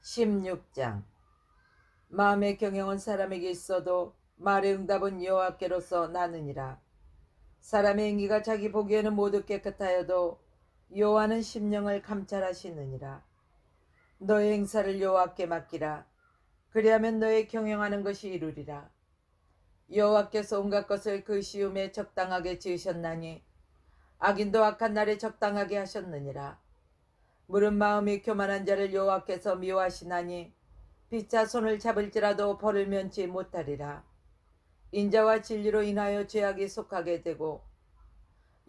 16장. 마음의 경영은 사람에게 있어도 말의 응답은 여호와께로서 나느니라. 사람의 행위가 자기 보기에는 모두 깨끗하여도 여호와는 심령을 감찰하시느니라. 너의 행사를 여호와께 맡기라. 그리하면 너의 경영하는 것이 이루리라. 여호와께서 온갖 것을 그 시음에 적당하게 지으셨나니 악인도 악한 날에 적당하게 하셨느니라. 물은 마음이 교만한 자를 여호와께서 미워하시나니 피차 손을 잡을지라도 벌을 면치 못하리라. 인자와 진리로 인하여 죄악이 속하게 되고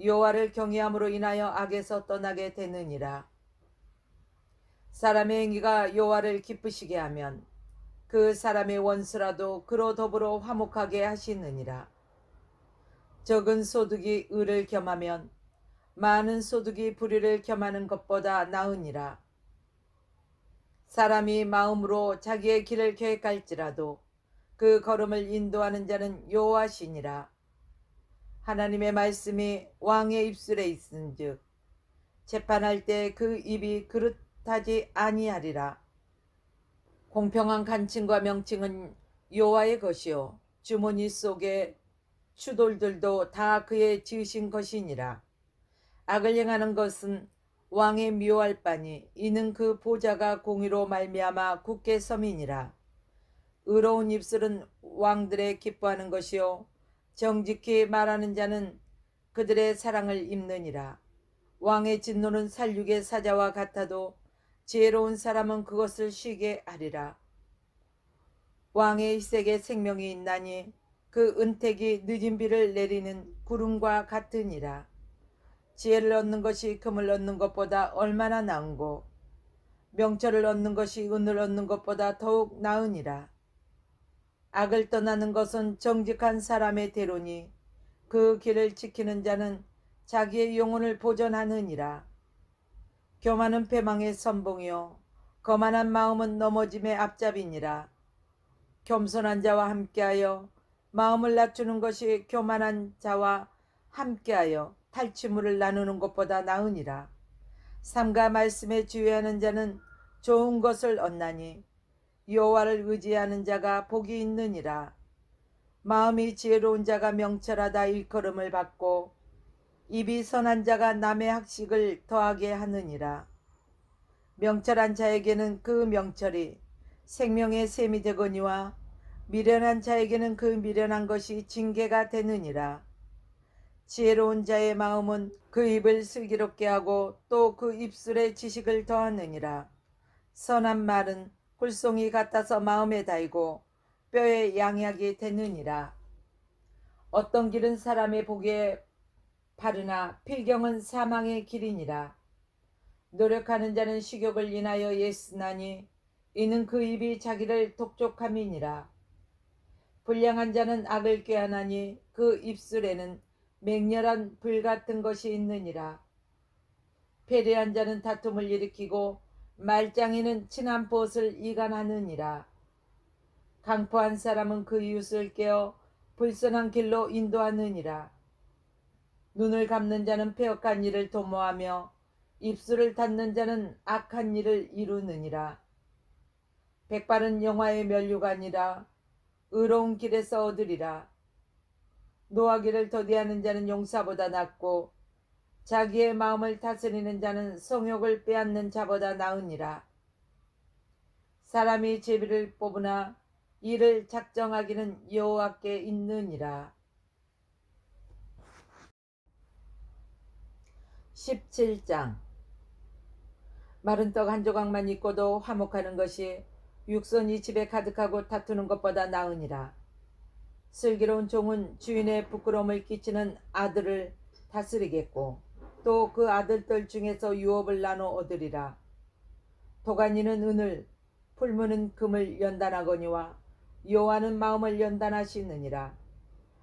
여호와를 경외함으로 인하여 악에서 떠나게 되느니라. 사람의 행위가 여호와를 기쁘시게 하면 그 사람의 원수라도 그로 더불어 화목하게 하시느니라. 적은 소득이 의를 겸하면 많은 소득이 불의를 겸하는 것보다 나으니라. 사람이 마음으로 자기의 길을 계획할지라도 그 걸음을 인도하는 자는 여호와시니라. 하나님의 말씀이 왕의 입술에 있은즉 재판할 때 그 입이 그릇하지 아니하리라. 공평한 간칭과 명칭은 여호와의 것이요 주머니 속의 추돌들도 다 그의 지으신 것이니라. 악을 행하는 것은 왕의 미워할 바니 이는 그 보좌가 공의로 말미암아 굳게 섬이니라. 의로운 입술은 왕들의 기뻐하는 것이요 정직히 말하는 자는 그들의 사랑을 입느니라. 왕의 진노는 살육의 사자와 같아도 지혜로운 사람은 그것을 쉬게 하리라. 왕의 희색에 생명이 있나니 그 은택이 늦은 비를 내리는 구름과 같으니라. 지혜를 얻는 것이 금을 얻는 것보다 얼마나 나은고 명철을 얻는 것이 은을 얻는 것보다 더욱 나으니라. 악을 떠나는 것은 정직한 사람의 대로니 그 길을 지키는 자는 자기의 영혼을 보전하느니라. 교만은 패망의 선봉이요 거만한 마음은 넘어짐의 앞잡이니라. 겸손한 자와 함께하여 마음을 낮추는 것이 교만한 자와 함께하여 탈취물을 나누는 것보다 나으니라. 삼가 말씀에 주의하는 자는 좋은 것을 얻나니 여호와를 의지하는 자가 복이 있느니라. 마음이 지혜로운 자가 명철하다 일컬음을 받고 입이 선한 자가 남의 학식을 더하게 하느니라. 명철한 자에게는 그 명철이 생명의 셈이 되거니와 미련한 자에게는 그 미련한 것이 징계가 되느니라. 지혜로운 자의 마음은 그 입을 슬기롭게 하고 또 그 입술에 지식을 더하느니라. 선한 말은 꿀송이 같아서 마음에 달고 뼈에 양약이 되느니라. 어떤 길은 사람의 보기에 바르나 필경은 사망의 길이니라. 노력하는 자는 식욕을 인하여 애쓰나니 이는 그 입이 자기를 독촉함이니라. 불량한 자는 악을 꾀하나니 그 입술에는 맹렬한 불 같은 것이 있느니라. 패례한 자는 다툼을 일으키고 말장이는 친한 벗을 이간하느니라. 강포한 사람은 그 이웃을 깨어 불선한 길로 인도하느니라. 눈을 감는 자는 패역한 일을 도모하며 입술을 닫는 자는 악한 일을 이루느니라. 백발은 영화의 면류가 아니라 의로운 길에서 얻으리라. 노하기를 더디하는 자는 용사보다 낫고 자기의 마음을 다스리는 자는 성욕을 빼앗는 자보다 나으니라. 사람이 제비를 뽑으나 이를 작정하기는 여호와께 있느니라. 17장. 마른 떡 한 조각만 있고도 화목하는 것이 육선이 집에 가득하고 다투는 것보다 나으니라. 슬기로운 종은 주인의 부끄러움을 끼치는 아들을 다스리겠고 또 그 아들들 중에서 유업을 나눠 얻으리라. 도가니는 은을 풀무는 금을 연단하거니와 여호와는 마음을 연단하시느니라.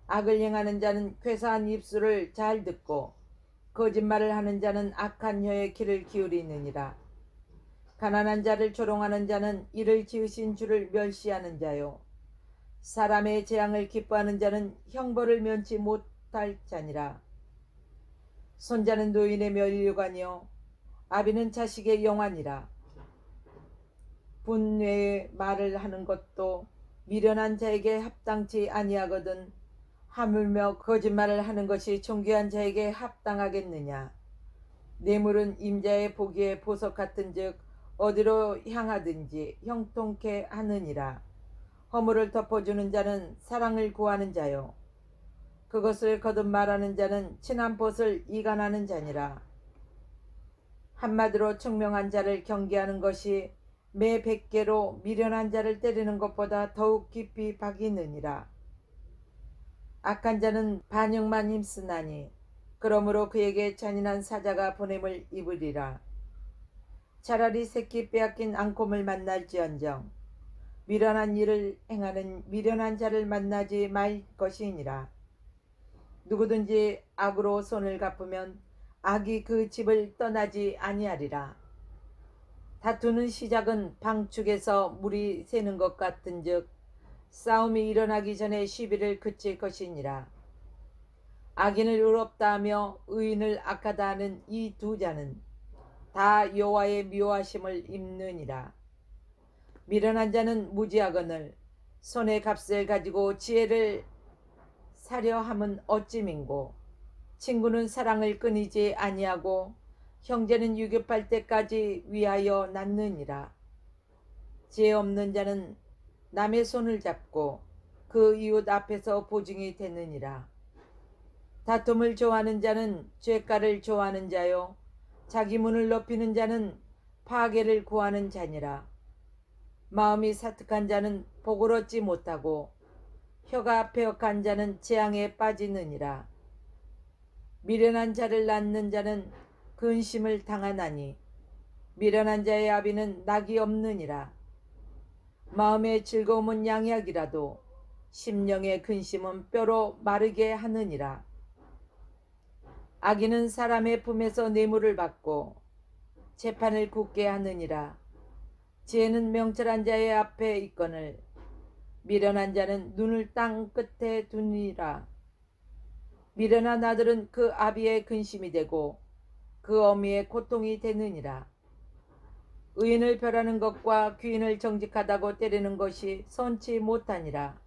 악을 행하는 자는 쾌사한 입술을 잘 듣고 거짓말을 하는 자는 악한 혀의 귀를 기울이느니라. 가난한 자를 조롱하는 자는 이를 지으신 주를 멸시하는 자요 사람의 재앙을 기뻐하는 자는 형벌을 면치 못할 자니라. 손자는 노인의 면류관이요 아비는 자식의 영환이라. 분외의 말을 하는 것도 미련한 자에게 합당치 아니하거든 하물며 거짓말을 하는 것이 존귀한 자에게 합당하겠느냐. 뇌물은 임자의 보기에 보석 같은즉 어디로 향하든지 형통케 하느니라. 허물을 덮어주는 자는 사랑을 구하는 자요 그것을 거듭 말하는 자는 친한 벗을 이간하는 자니라. 한마디로 청명한 자를 경계하는 것이 매 100개로 미련한 자를 때리는 것보다 더욱 깊이 박이느니라. 악한 자는 반역만 힘쓰나니 그러므로 그에게 잔인한 사자가 보냄을 입으리라. 차라리 새끼 빼앗긴 앙콤을 만날지언정 미련한 일을 행하는 미련한 자를 만나지 말 것이니라. 누구든지 악으로 손을 갚으면 악이 그 집을 떠나지 아니하리라. 다투는 시작은 방축에서 물이 새는 것 같은즉 싸움이 일어나기 전에 시비를 그칠 것이니라. 악인을 의롭다 하며 의인을 악하다 하는 이 두 자는 다 여호와의 미워하심을 입느니라. 미련한 자는 무지하거늘 손의 값을 가지고 지혜를 사려 함은 어찌 민고. 친구는 사랑을 끊이지 아니하고 형제는 유급할 때까지 위하여 낳느니라. 지혜 없는 자는 남의 손을 잡고 그 이웃 앞에서 보증이 되느니라. 다툼을 좋아하는 자는 죄가를 좋아하는 자요 자기 문을 높이는 자는 파괴를 구하는 자니라. 마음이 사특한 자는 복을 얻지 못하고 혀가 패역한 자는 재앙에 빠지느니라. 미련한 자를 낳는 자는 근심을 당하나니 미련한 자의 아비는 낙이 없느니라. 마음의 즐거움은 양약이라도 심령의 근심은 뼈로 마르게 하느니라. 악인은 사람의 품에서 뇌물을 받고 재판을 굳게 하느니라. 지혜는 명철한 자의 앞에 있거늘 미련한 자는 눈을 땅 끝에 두니라. 미련한 아들은 그 아비의 근심이 되고 그 어미의 고통이 되느니라. 의인을 멸하는 것과 귀인을 정직하다고 때리는 것이 선치 못하니라.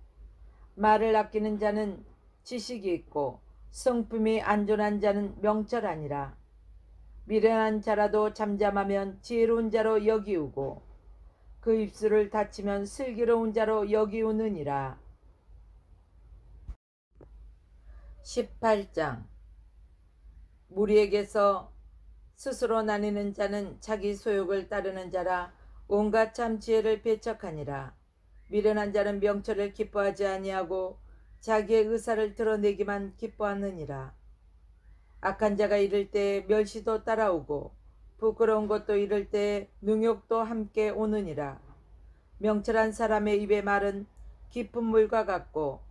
말을 아끼는 자는 지식이 있고 성품이 안전한 자는 명철하니라. 미련한 자라도 잠잠하면 지혜로운 자로 여기우고 그 입술을 닫히면 슬기로운 자로 여기우느니라. 18장 무리에게서 스스로 나뉘는 자는 자기 소욕을 따르는 자라 온갖 참 지혜를 배척하니라. 미련한 자는 명철을 기뻐하지 아니하고 자기의 의사를 드러내기만 기뻐하느니라. 악한 자가 이를 때 멸시도 따라오고 부끄러운 것도 이를 때 능욕도 함께 오느니라. 명철한 사람의 입의 말은 깊은 물과 같고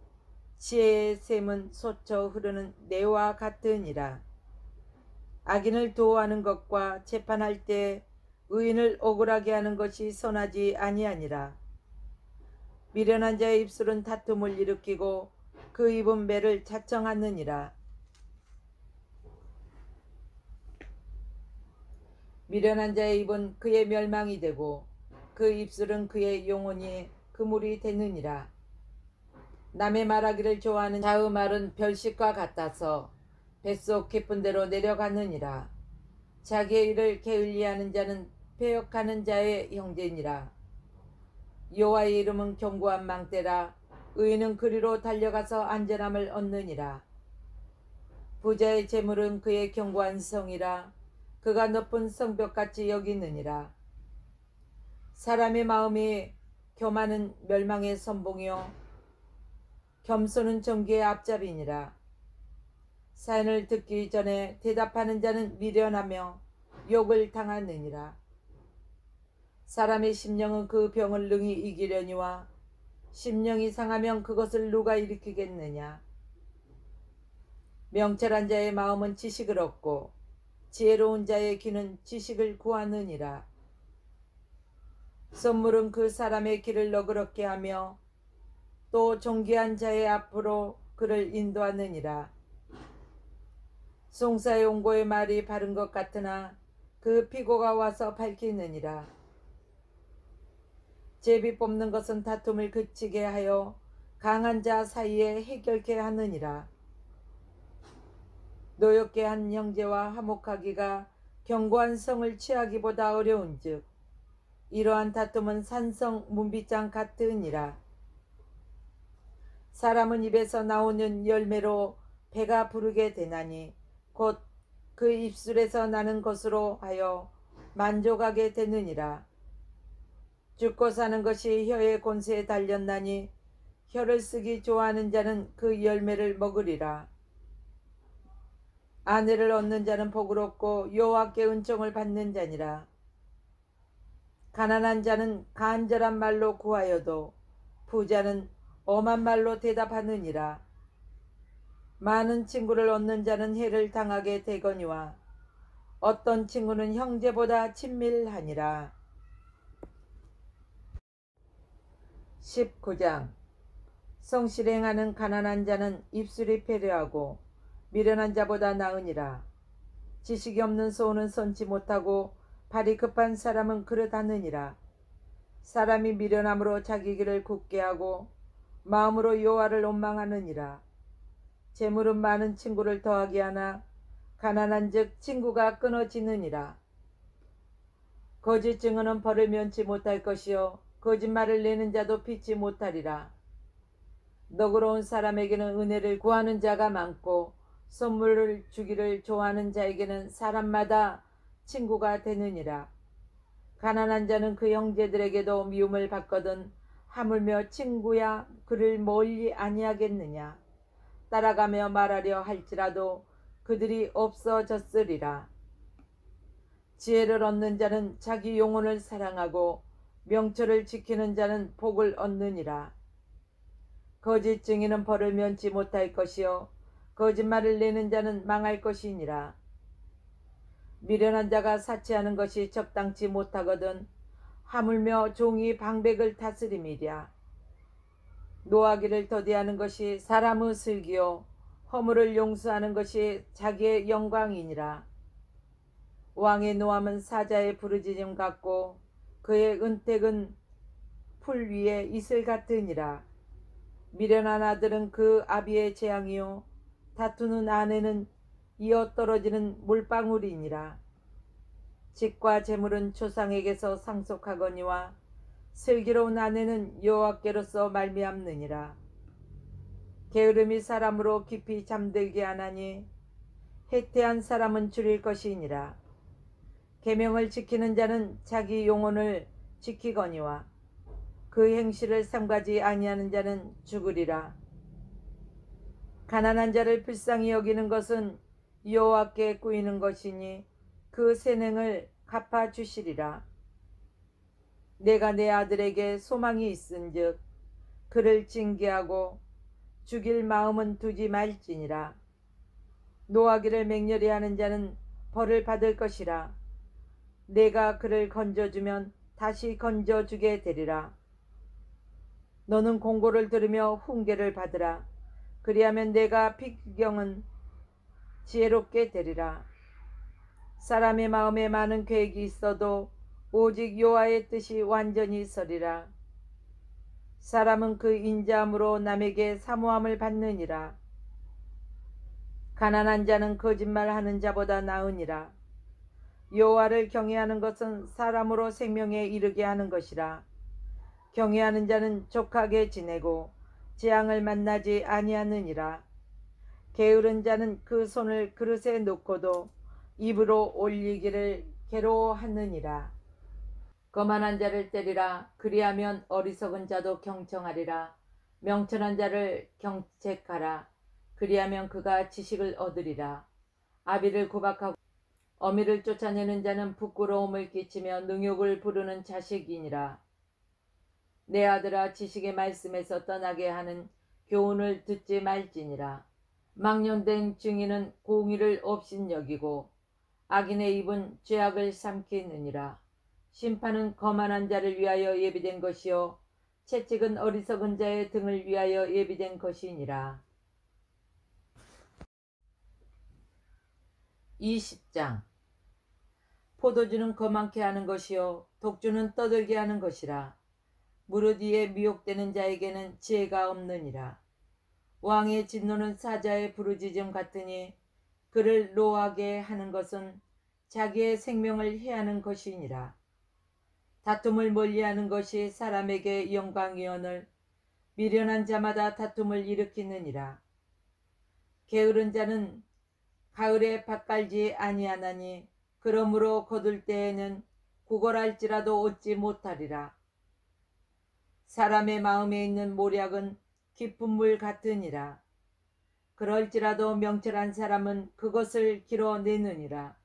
지혜의 샘은 솟쳐 흐르는 내와 같으니라. 악인을 도우하는 것과 재판할 때 의인을 억울하게 하는 것이 선하지 아니하니라. 미련한 자의 입술은 다툼을 일으키고 그 입은 매를 자청하느니라. 미련한 자의 입은 그의 멸망이 되고 그 입술은 그의 영혼이 그물이 되느니라. 남의 말하기를 좋아하는 자의 말은 별식과 같아서 뱃속 깊은 데로 내려가느니라. 자기의 일을 게을리하는 자는 패역하는 자의 형제니라. 여호와의 이름은 견고한 망대라. 의인은 그리로 달려가서 안전함을 얻느니라. 부자의 재물은 그의 견고한 성이라. 그가 높은 성벽같이 여기느니라. 사람의 마음이 교만은 멸망의 선봉이요 겸손은 정기의 앞잡이니라. 사연을 듣기 전에 대답하는 자는 미련하며 욕을 당하느니라. 사람의 심령은 그 병을 능히 이기려니와 심령이 상하면 그것을 누가 일으키겠느냐. 명철한 자의 마음은 지식을 얻고 지혜로운 자의 귀는 지식을 구하느니라. 선물은 그 사람의 길을 너그럽게 하며 또 존귀한 자의 앞으로 그를 인도하느니라. 송사의 온고의 말이 바른 것 같으나 그 피고가 와서 밝히느니라. 제비 뽑는 것은 다툼을 그치게 하여 강한 자 사이에 해결케 하느니라. 노엽게 한 형제와 화목하기가 견고한 성을 취하기보다 어려운즉 이러한 다툼은 산성 문빗장 같으니라. 사람은 입에서 나오는 열매로 배가 부르게 되나니 곧 그 입술에서 나는 것으로 하여 만족하게 되느니라. 죽고 사는 것이 혀의 권세에 달렸나니 혀를 쓰기 좋아하는 자는 그 열매를 먹으리라. 아내를 얻는 자는 복을 얻고 여호와께 은총을 받는 자니라. 가난한 자는 간절한 말로 구하여도 부자는 엄한 말로 대답하느니라. 많은 친구를 얻는 자는 해를 당하게 되거니와 어떤 친구는 형제보다 친밀하니라. 19장. 성실행하는 가난한 자는 입술이 패려하고 미련한 자보다 나으니라. 지식이 없는 소원은 선지 못하고 발이 급한 사람은 그릇하느니라. 사람이 미련함으로 자기 길을 굳게 하고 마음으로 여호와를 원망하느니라. 재물은 많은 친구를 더하게 하나 가난한즉 친구가 끊어지느니라. 거짓 증언은 벌을 면치 못할 것이요 거짓말을 내는 자도 피치 못하리라. 너그러운 사람에게는 은혜를 구하는 자가 많고 선물을 주기를 좋아하는 자에게는 사람마다 친구가 되느니라. 가난한 자는 그 형제들에게도 미움을 받거든 하물며 친구야 그를 멀리 아니하겠느냐. 따라가며 말하려 할지라도 그들이 없어졌으리라. 지혜를 얻는 자는 자기 영혼을 사랑하고 명철을 지키는 자는 복을 얻느니라. 거짓 증인은 벌을 면치 못할 것이요 거짓말을 내는 자는 망할 것이니라. 미련한 자가 사치하는 것이 적당치 못하거든 하물며 종이 방백을 다스림이랴. 노하기를 더디하는 것이 사람의 슬기요 허물을 용서하는 것이 자기의 영광이니라. 왕의 노함은 사자의 부르짖음 같고 그의 은택은 풀 위에 이슬 같으니라. 미련한 아들은 그 아비의 재앙이요 다투는 아내는 이어 떨어지는 물방울이니라. 집과 재물은 조상에게서 상속하거니와 슬기로운 아내는 여호와께로서 말미암느니라. 게으름이 사람으로 깊이 잠들게 하나니 해태한 사람은 줄일 것이니라. 계명을 지키는 자는 자기 영혼을 지키거니와 그 행실을 삼가지 아니하는 자는 죽으리라. 가난한 자를 불쌍히 여기는 것은 여호와께 꾸이는 것이니 그 선행을 갚아 주시리라. 내가 내 아들에게 소망이 있은즉 그를 징계하고 죽일 마음은 두지 말지니라. 노하기를 맹렬히 하는 자는 벌을 받을 것이라. 내가 그를 건져주면 다시 건져주게 되리라. 너는 공고를 들으며 훈계를 받으라. 그리하면 내가 비경은 지혜롭게 되리라. 사람의 마음에 많은 계획이 있어도 오직 여호와의 뜻이 완전히 서리라. 사람은 그 인자함으로 남에게 사모함을 받느니라. 가난한 자는 거짓말하는 자보다 나으니라. 여호와를 경외하는 것은 사람으로 생명에 이르게 하는 것이라. 경외하는 자는 족하게 지내고 재앙을 만나지 아니하느니라. 게으른 자는 그 손을 그릇에 놓고도 입으로 올리기를 괴로워하느니라. 거만한 자를 때리라. 그리하면 어리석은 자도 경청하리라. 명철한 자를 경책하라. 그리하면 그가 지식을 얻으리라. 아비를 구박하고 어미를 쫓아내는 자는 부끄러움을 끼치며 능욕을 부르는 자식이니라. 내 아들아, 지식의 말씀에서 떠나게 하는 교훈을 듣지 말지니라. 망령된 증인은 공의를 업신여기고 악인의 입은 죄악을 삼키느니라. 심판은 거만한 자를 위하여 예비된 것이요 채찍은 어리석은 자의 등을 위하여 예비된 것이니라. 20장. 포도주는 거만케 하는 것이요 독주는 떠들게 하는 것이라. 무릇 이에 미혹되는 자에게는 지혜가 없느니라. 왕의 진노는 사자의 부르짖음 같으니 그를 노하게 하는 것은 자기의 생명을 해하는 것이니라. 다툼을 멀리하는 것이 사람에게 영광이오늘 미련한 자마다 다툼을 일으키느니라. 게으른 자는 가을에 밭 갈지 아니하나니 그러므로 거둘 때에는 구걸할지라도 얻지 못하리라. 사람의 마음에 있는 모략은 깊은 물 같으니라. 그럴지라도 명철한 사람은 그것을 길어내느니라.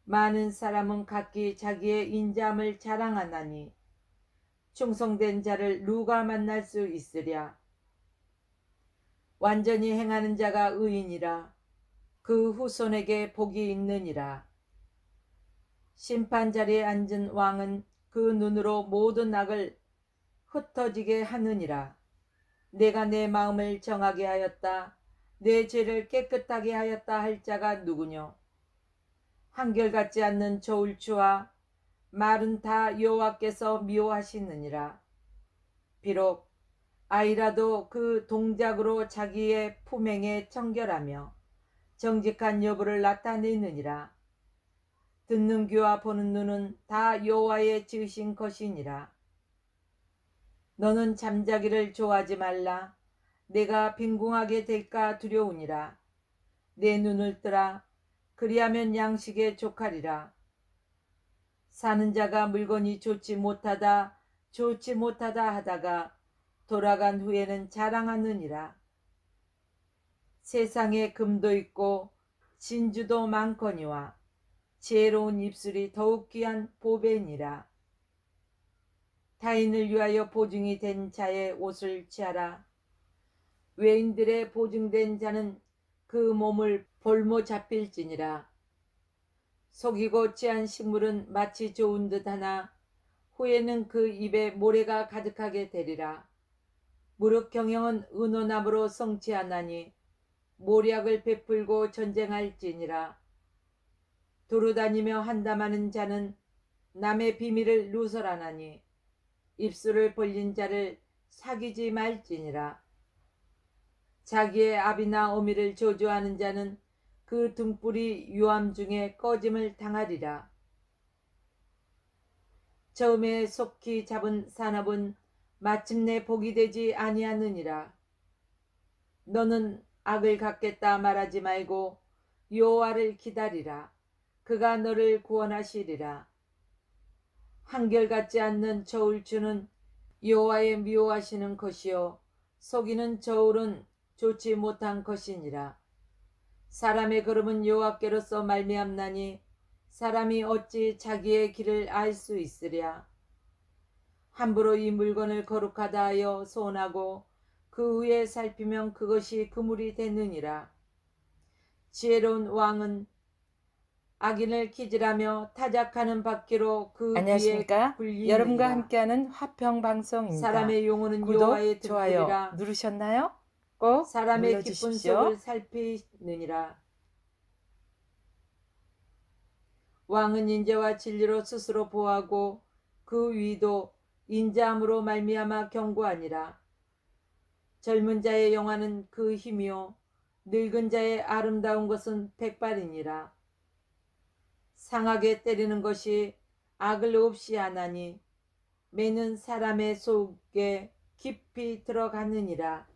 많은 사람은 각기 자기의 인자함을 자랑하나니 충성된 자를 누가 만날 수 있으랴. 완전히 행하는 자가 의인이라. 그 후손에게 복이 있느니라. 심판 자리에 앉은 왕은 그 눈으로 모든 악을 흩어지게 하느니라. 내가 내 마음을 정하게 하였다. 내 죄를 깨끗하게 하였다 할 자가 누구뇨. 한결같지 않는 저울추와 말은 다 여호와께서 미워하시느니라. 비록 아이라도 그 동작으로 자기의 품행에 청결하며 정직한 여부를 나타내느니라. 듣는 귀와 보는 눈은 다 여호와의 지으신 것이니라. 너는 잠자기를 좋아하지 말라. 내가 빈궁하게 될까 두려우니라. 내 눈을 뜨라. 그리하면 양식에 족하리라. 사는 자가 물건이 좋지 못하다 하다가 돌아간 후에는 자랑하느니라. 세상에 금도 있고 진주도 많거니와 지혜로운 입술이 더욱 귀한 보배니라. 타인을 위하여 보증이 된 자의 옷을 취하라. 외인들의 보증된 자는 그 몸을 볼모 잡힐지니라. 속이고 취한 식물은 마치 좋은 듯 하나 후에는 그 입에 모래가 가득하게 되리라. 무릇 경영은 은호나무로 성취하나니 모략을 베풀고 전쟁할지니라. 두루다니며 한담하는 자는 남의 비밀을 누설하나니 입술을 벌린 자를 사귀지 말지니라. 자기의 아비나 어미를 저주하는 자는 그 등불이 유암 중에 꺼짐을 당하리라. 처음에 속히 잡은 산업은 마침내 복이 되지 아니하느니라. 너는 악을 갚겠다 말하지 말고 여호와를 기다리라. 그가 너를 구원하시리라. 한결같지 않는 저울추는 여호와의 미워하시는 것이요 속이는 저울은 좋지 못한 것이니라. 사람의 걸음은 여호와께로서 말미암나니 사람이 어찌 자기의 길을 알 수 있으랴. 함부로 이 물건을 거룩하다 하여 소원하고 그 후에 살피면 그것이 그물이 되느니라. 지혜로운 왕은 악인을 기질하며 타작하는 바퀴로 그 뒤에 안녕하십니까? 굴리느니라. 여러분과 함께하는 화평방송입니다. 사람의 영혼은 구독, 여호와의 좋아요 등불이라. 누르셨나요? 꼭 사람의 깊은 눌러주십시오. 속을 살피느니라. 왕은 인재와 진리로 스스로 보호하고 그 위도 인자함으로 말미암아 견고하니라. 젊은 자의 영화는 그 힘이요 늙은 자의 아름다운 것은 백발이니라. 상하게 때리는 것이 악을 없이 하나니 매는 사람의 속에 깊이 들어가느니라.